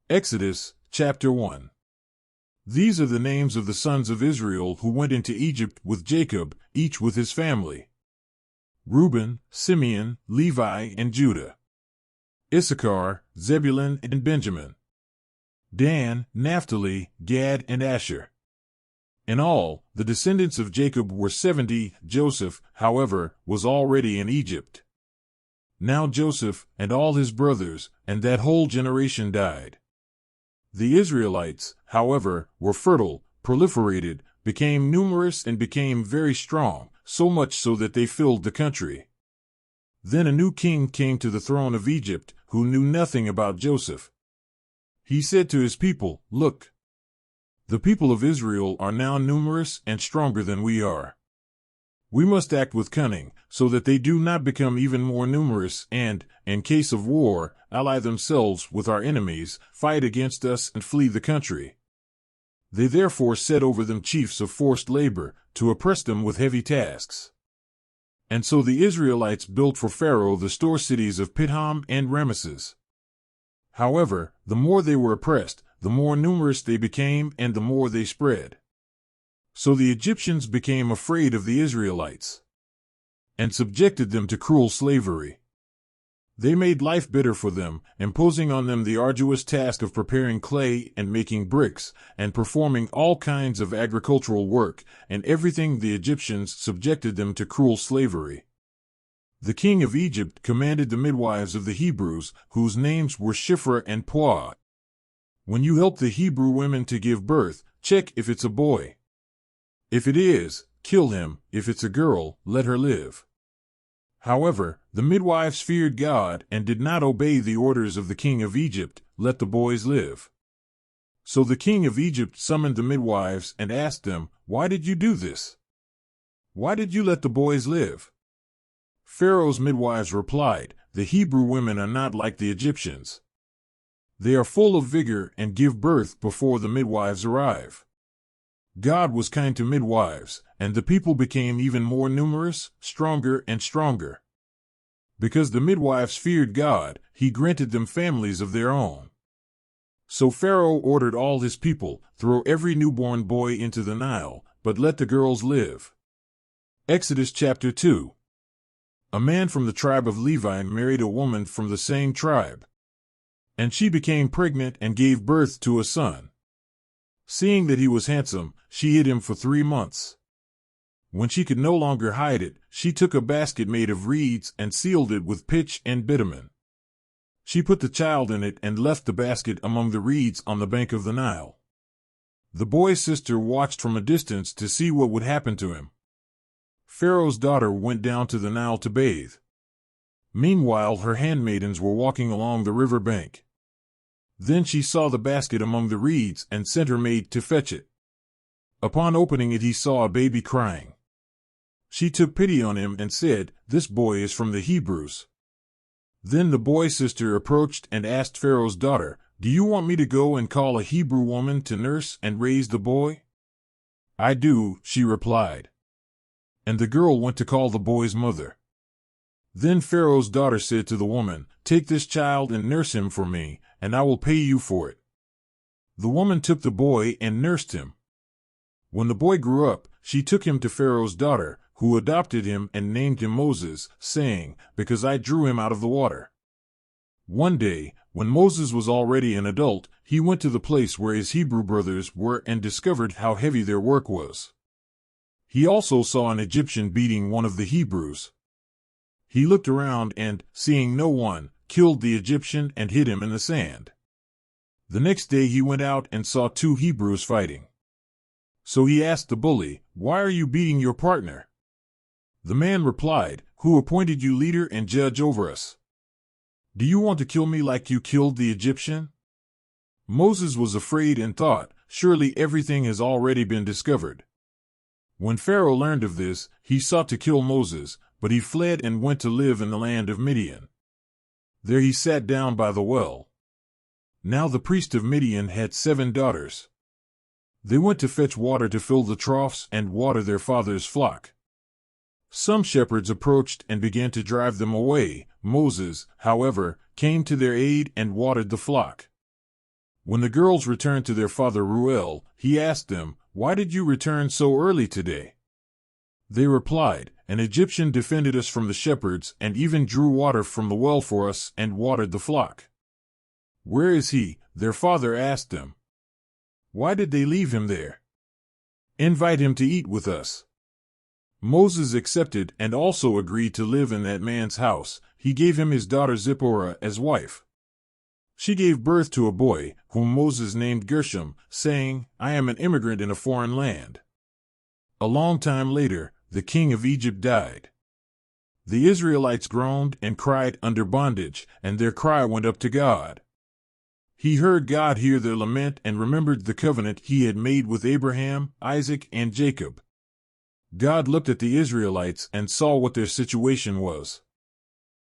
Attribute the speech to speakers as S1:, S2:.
S1: Exodus, chapter 1. These are the names of the sons of Israel who went into Egypt with Jacob, each with his family: Reuben, Simeon, Levi, and Judah; Issachar, Zebulun, and Benjamin; Dan, Naphtali, Gad, and Asher. In all, the descendants of Jacob were 70. Joseph, however, was already in Egypt. Now Joseph, and all his brothers, and that whole generation died. The Israelites, however, were fertile, proliferated, became numerous, and became very strong, so much so that they filled the country. Then a new king came to the throne of Egypt, who knew nothing about Joseph. He said to his people, "Look, the people of Israel are now numerous and stronger than we are. We must act with cunning, so that they do not become even more numerous and, in case of war, ally themselves with our enemies, fight against us, and flee the country." They therefore set over them chiefs of forced labor, to oppress them with heavy tasks. And so the Israelites built for Pharaoh the store cities of Pithom and Ramesses. However, the more they were oppressed, the more numerous they became, and the more they spread. So the Egyptians became afraid of the Israelites and subjected them to cruel slavery. They made life bitter for them, imposing on them the arduous task of preparing clay and making bricks, and performing all kinds of agricultural work, and everything. The Egyptians subjected them to cruel slavery. The king of Egypt commanded the midwives of the Hebrews, whose names were Shiphrah and Puah, "When you help the Hebrew women to give birth, check if it's a boy. If it is, kill him. If it's a girl, let her live." However, the midwives feared God and did not obey the orders of the king of Egypt, "Let the boys live." So the king of Egypt summoned the midwives and asked them, "Why did you do this? Why did you let the boys live?" Pharaoh's midwives replied, "The Hebrew women are not like the Egyptians. They are full of vigor and give birth before the midwives arrive." God was kind to midwives, and the people became even more numerous, stronger, and stronger. Because the midwives feared God, he granted them families of their own. So Pharaoh ordered all his people, "Throw every newborn boy into the Nile, but let the girls live." Exodus chapter 2. A man from the tribe of Levi married a woman from the same tribe, and she became pregnant and gave birth to a son. Seeing that he was handsome, she hid him for 3 months. When she could no longer hide it, she took a basket made of reeds and sealed it with pitch and bitumen. She put the child in it and left the basket among the reeds on the bank of the Nile. The boy's sister watched from a distance to see what would happen to him. Pharaoh's daughter went down to the Nile to bathe. Meanwhile, her handmaidens were walking along the river bank. Then she saw the basket among the reeds and sent her maid to fetch it. Upon opening it, he saw a baby crying. She took pity on him and said, "This boy is from the Hebrews." Then the boy's sister approached and asked Pharaoh's daughter, "Do you want me to go and call a Hebrew woman to nurse and raise the boy?" "I do," she replied. And the girl went to call the boy's mother. Then Pharaoh's daughter said to the woman, "Take this child and nurse him for me, and I will pay you for it." The woman took the boy and nursed him. When the boy grew up, she took him to Pharaoh's daughter, who adopted him and named him Moses, saying, "Because I drew him out of the water." One day, when Moses was already an adult, he went to the place where his Hebrew brothers were and discovered how heavy their work was. He also saw an Egyptian beating one of the Hebrews. He looked around and, seeing no one, killed the Egyptian and hid him in the sand. The next day he went out and saw 2 Hebrews fighting. So he asked the bully, "Why are you beating your partner?" The man replied, "Who appointed you leader and judge over us? Do you want to kill me like you killed the Egyptian?" Moses was afraid and thought, "Surely everything has already been discovered." When Pharaoh learned of this, he sought to kill Moses, but he fled and went to live in the land of Midian. There he sat down by the well. Now the priest of Midian had 7 daughters. They went to fetch water to fill the troughs and water their father's flock. Some shepherds approached and began to drive them away. Moses, however, came to their aid and watered the flock. When the girls returned to their father Reuel, he asked them, "Why did you return so early today?" They replied, "An Egyptian defended us from the shepherds and even drew water from the well for us and watered the flock." "Where is he?" their father asked them. "Why did they leave him there? Invite him to eat with us." Moses accepted and also agreed to live in that man's house. He gave him his daughter Zipporah as wife. She gave birth to a boy, whom Moses named Gershom, saying, "I am an immigrant in a foreign land." A long time later, the king of Egypt died. The Israelites groaned and cried under bondage, and their cry went up to God. He heard God hear their lament and remembered the covenant he had made with Abraham, Isaac, and Jacob. God looked at the Israelites and saw what their situation was.